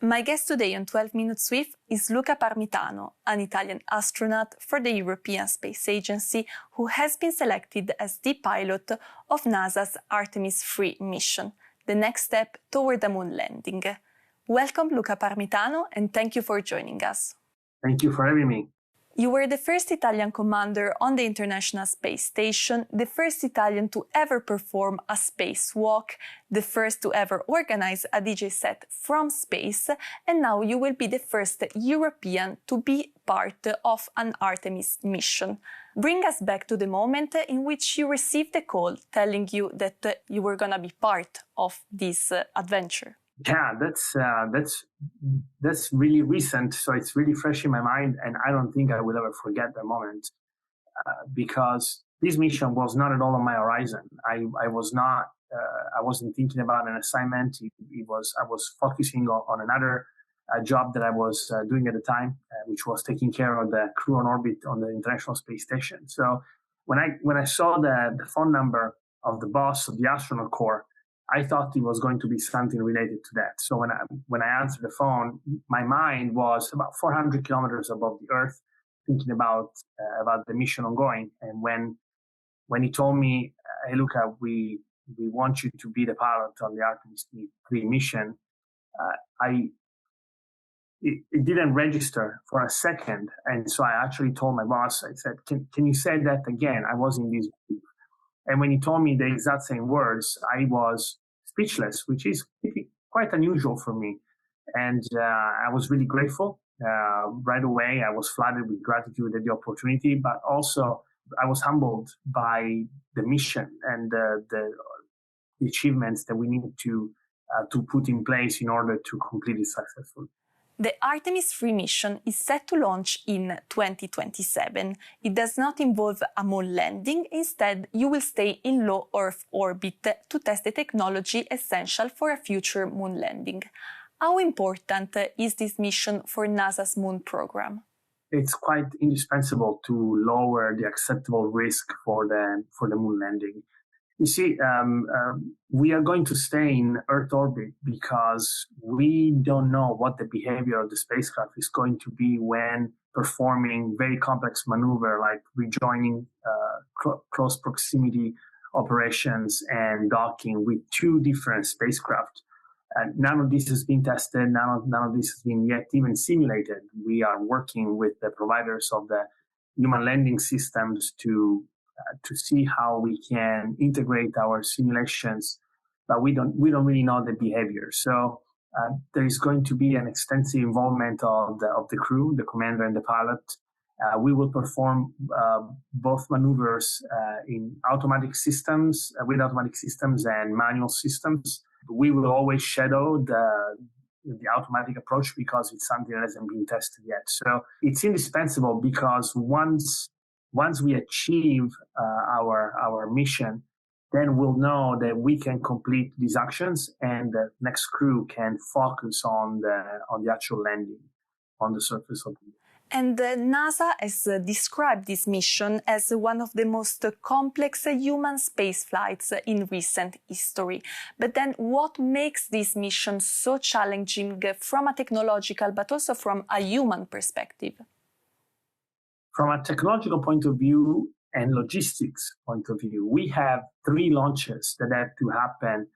My guest today on 12 Minutes With is Luca Parmitano, an Italian astronaut for the European Space Agency who has been selected as the pilot of NASA's Artemis III mission, the next step toward the moon landing. Welcome, Luca Parmitano, and thank you for joining us. Thank you for having me. You were the first Italian commander on the International Space Station, the first Italian to ever perform a spacewalk, the first to ever organize a DJ set from space, and now you will be the first European to be part of an Artemis mission. Bring us back to the moment in which you received a call telling you that you were going to be part of this adventure. Yeah, that's really recent, so it's really fresh in my mind, and I don't think I will ever forget that moment because this mission was not at all on my horizon. I wasn't thinking about an assignment. I was focusing on another job that I was doing at the time, which was taking care of the crew on orbit on the International Space Station. So when I saw the phone number of the boss of the astronaut corps, I thought it was going to be something related to that. So when I answered the phone, my mind was about 400 kilometers above the Earth, thinking about the mission ongoing. And when he told me, "Hey, Luca, we want you to be the pilot on the Artemis III mission," it didn't register for a second. And so I actually told my boss, I said, "Can you say that again? I was in this group." And when he told me the exact same words, I was speechless, which is quite unusual for me. And I was really grateful. Right away, I was flooded with gratitude at the opportunity, but also I was humbled by the mission and the achievements that we need to put in place in order to complete it successfully. The Artemis III mission is set to launch in 2027. It does not involve a moon landing. Instead, you will stay in low Earth orbit to test the technology essential for a future moon landing. How important is this mission for NASA's moon program? It's quite indispensable to lower the acceptable risk for the moon landing. You see, we are going to stay in Earth orbit because we don't know what the behavior of the spacecraft is going to be when performing very complex maneuver like rejoining close proximity operations and docking with two different spacecraft. None of this has been tested. None of this has been yet even simulated. We are working with the providers of the human landing systems to see how we can integrate our simulations, but we don't really know the behavior. So there is going to be an extensive involvement of the crew, the commander and the pilot. We will perform both maneuvers in automatic systems, with automatic systems and manual systems. We will always shadow the automatic approach because it's something that hasn't been tested yet. So it's indispensable because once we achieve our mission, then we'll know that we can complete these actions and the next crew can focus on the actual landing on the surface of the moon. And NASA has described this mission as one of the most complex human space flights in recent history. But then what makes this mission so challenging from a technological but also from a human perspective? From a technological point of view and logistics point of view, we have 3 launches that have to happen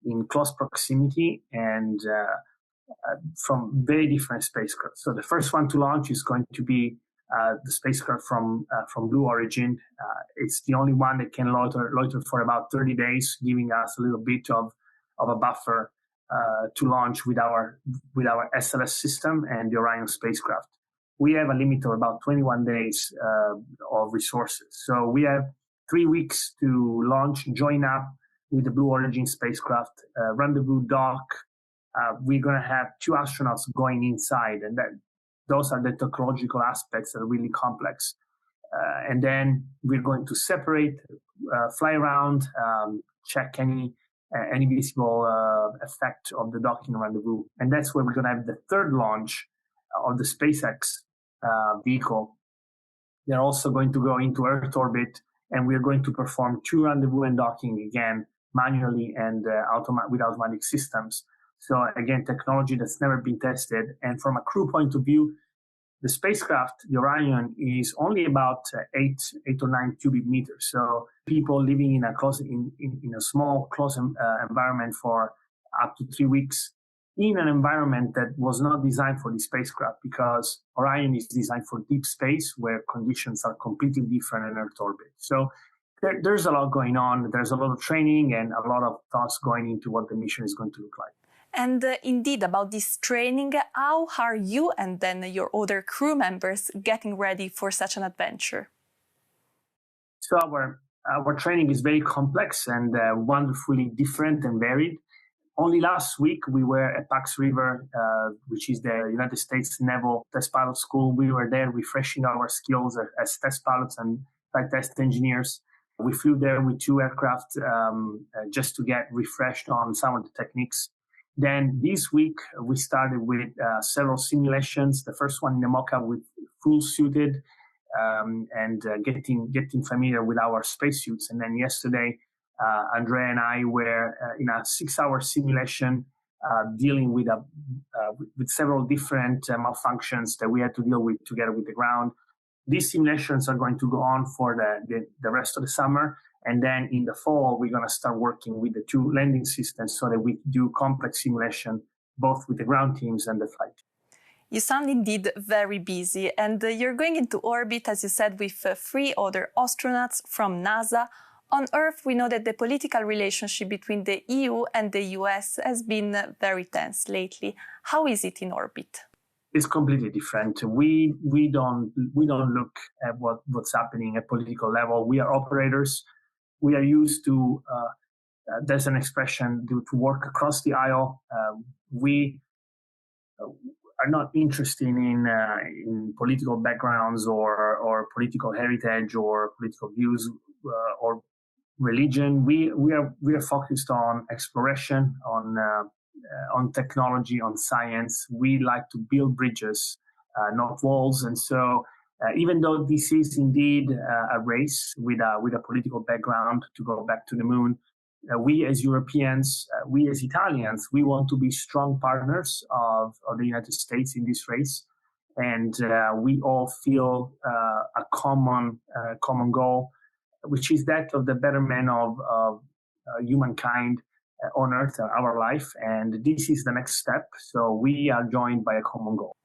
in close proximity and from very different spacecraft. So the first one to launch is going to be the spacecraft from Blue Origin. It's the only one that can loiter for about 30 days, giving us a little bit of a buffer to launch with our SLS system and the Orion spacecraft. We have a limit of about 21 days of resources. So we have 3 weeks to launch, join up with the Blue Origin spacecraft, rendezvous dock. We're going to have 2 astronauts going inside, and those are the technological aspects that are really complex. And then we're going to separate, fly around, check any visible effect of the docking rendezvous. And that's where we're going to have the 3rd launch of the SpaceX vehicle. They're also going to go into Earth orbit, and we're going to perform 2 rendezvous and docking again, manually and with automatic systems. So again, technology that's never been tested. And from a crew point of view, the spacecraft, the Orion, is only about 8 or 9 cubic meters. So people living in a small, close environment for up to 3 weeks in an environment that was not designed for the spacecraft, because Orion is designed for deep space where conditions are completely different in Earth orbit. So there's a lot going on. There's a lot of training and a lot of thoughts going into what the mission is going to look like. And indeed, about this training, how are you and then your other crew members getting ready for such an adventure? So our training is very complex and wonderfully different and varied. Only last week, we were at Pax River, which is the United States Naval Test Pilot School. We were there refreshing our skills as test pilots and flight test engineers. We flew there with 2 aircraft just to get refreshed on some of the techniques. Then this week, we started with several simulations. The first one in the mock-up with full suited and getting familiar with our spacesuits. And then yesterday, Andrea and I were in a 6-hour simulation dealing with several different malfunctions that we had to deal with together with the ground. These simulations are going to go on for the rest of the summer. And then in the fall, we're going to start working with the 2 landing systems so that we do complex simulation, both with the ground teams and the flight team. You sound indeed very busy, and you're going into orbit, as you said, with 3 other astronauts from NASA. On Earth, we know that the political relationship between the EU and the US has been very tense lately. How is it in orbit? It's completely different. We don't look at what's happening at political level. We are operators. We are used to, there's an expression, to work across the aisle. We are not interested in political backgrounds or political heritage or political views or religion. We are focused on exploration, on technology, on science. We like to build bridges, not walls. And so even though this is indeed a race with a political background to go back to the moon, we as Europeans, we as Italians, we want to be strong partners of the United States in this race. And we all feel a common goal, which is that of the betterment of humankind on Earth, our life. And this is the next step. So we are joined by a common goal.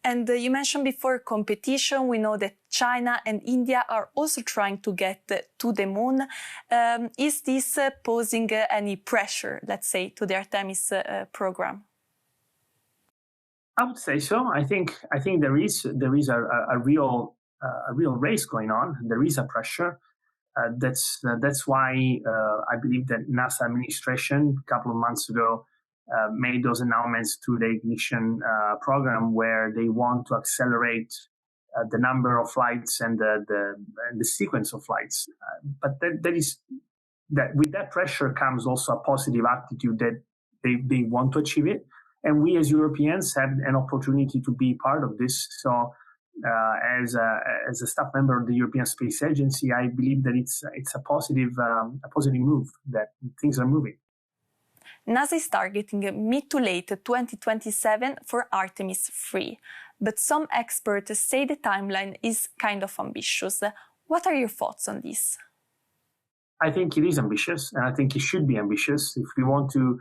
And you mentioned before competition. We know that China and India are also trying to get to the moon. Is this posing any pressure, let's say, to the Artemis program? I would say so. I think there is a real race going on. There is a pressure. That's why I believe that NASA administration a couple of months ago made those announcements to the ignition program, where they want to accelerate the number of flights and the sequence of flights. But that with that pressure comes also a positive attitude that they want to achieve it, and we as Europeans have an opportunity to be part of this. So. As a staff member of the European Space Agency, I believe that it's a positive move, that things are moving. NASA is targeting mid to late 2027 for Artemis III, but some experts say the timeline is kind of ambitious. What are your thoughts on this? I think it is ambitious, and I think it should be ambitious. If we want to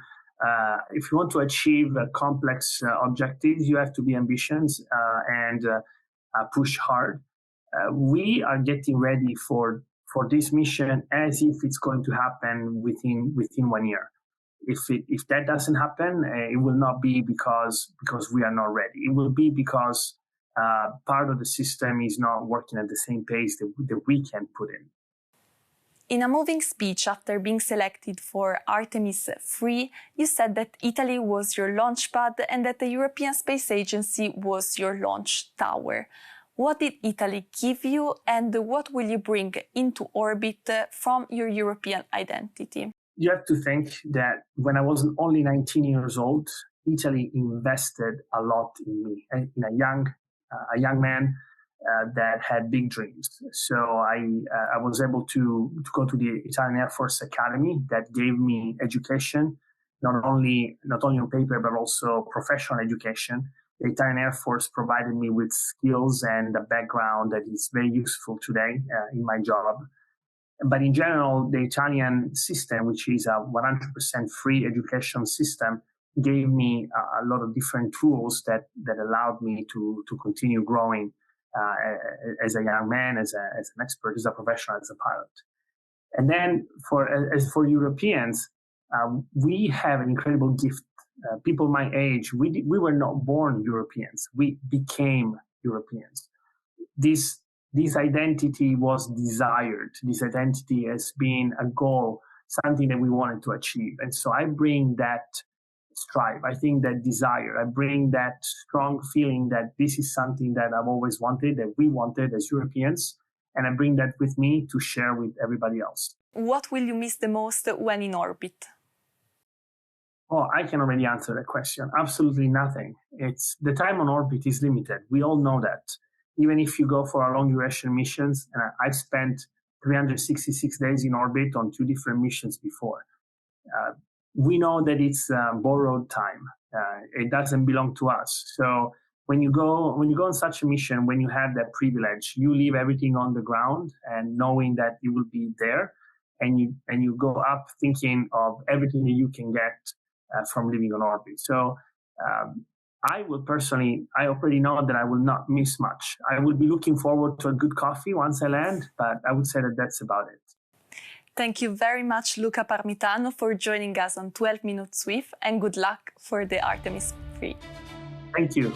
achieve complex objectives, you have to be ambitious and push hard. We are getting ready for this mission as if it's going to happen within 1 year. If that doesn't happen, it will not be because we are not ready. It will be because part of the system is not working at the same pace that we can put in. In a moving speech after being selected for Artemis III, you said that Italy was your launch pad and that the European Space Agency was your launch tower. What did Italy give you, and what will you bring into orbit from your European identity? You have to think that when I was only 19 years old, Italy invested a lot in me, in a young man that had big dreams. So I was able to go to the Italian Air Force Academy that gave me education, not only on paper, but also professional education. The Italian Air Force provided me with skills and a background that is very useful today in my job. But in general, the Italian system, which is a 100% free education system, gave me a lot of different tools that allowed me to continue growing as a young man, as an expert, as a professional, as a pilot. And then for Europeans, we have an incredible gift. People my age, we were not born Europeans. We became Europeans. This identity was desired. This identity has been a goal, something that we wanted to achieve. And so I bring that strive. I think that desire. I bring that strong feeling that this is something that I've always wanted, that we wanted as Europeans. And I bring that with me to share with everybody else. What will you miss the most when in orbit? Oh, I can already answer that question. Absolutely nothing. It's the time on orbit is limited. We all know that. Even if you go for a long duration missions, and I've spent 366 days in orbit on 2 different missions before. We know that it's borrowed time. It doesn't belong to us. So when you go on such a mission, when you have that privilege, you leave everything on the ground and knowing that you will be there, and you go up thinking of everything that you can get from living on orbit. So I already know that I will not miss much. I will be looking forward to a good coffee once I land, but I would say that that's about it. Thank you very much, Luca Parmitano, for joining us on 12 Minutes With, and good luck for the Artemis III. Thank you.